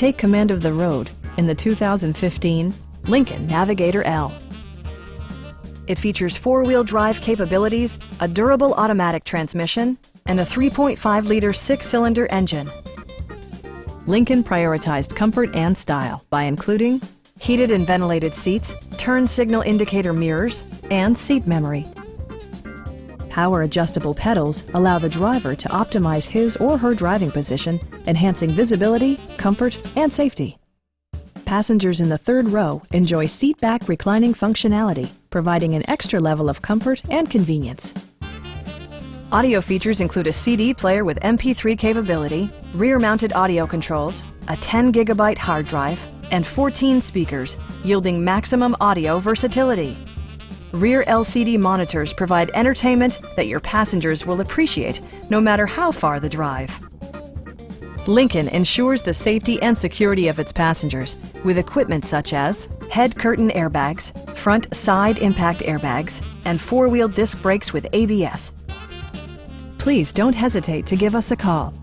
Take command of the road in the 2015 Lincoln Navigator L. It features four-wheel drive capabilities, a durable automatic transmission, and a 3.5-liter six-cylinder engine. Lincoln prioritized comfort and style by including heated and ventilated seats, turn signal indicator mirrors, and seat memory. Power adjustable pedals allow the driver to optimize his or her driving position, enhancing visibility, comfort, and safety. Passengers in the third row enjoy seat-back reclining functionality, providing an extra level of comfort and convenience. Audio features include a CD player with MP3 capability, rear-mounted audio controls, a 10-gigabyte hard drive, and 14 speakers, yielding maximum audio versatility. Rear LCD monitors provide entertainment that your passengers will appreciate no matter how far the drive. Lincoln ensures the safety and security of its passengers with equipment such as head curtain airbags, front side impact airbags, and four-wheel disc brakes with ABS. Please don't hesitate to give us a call.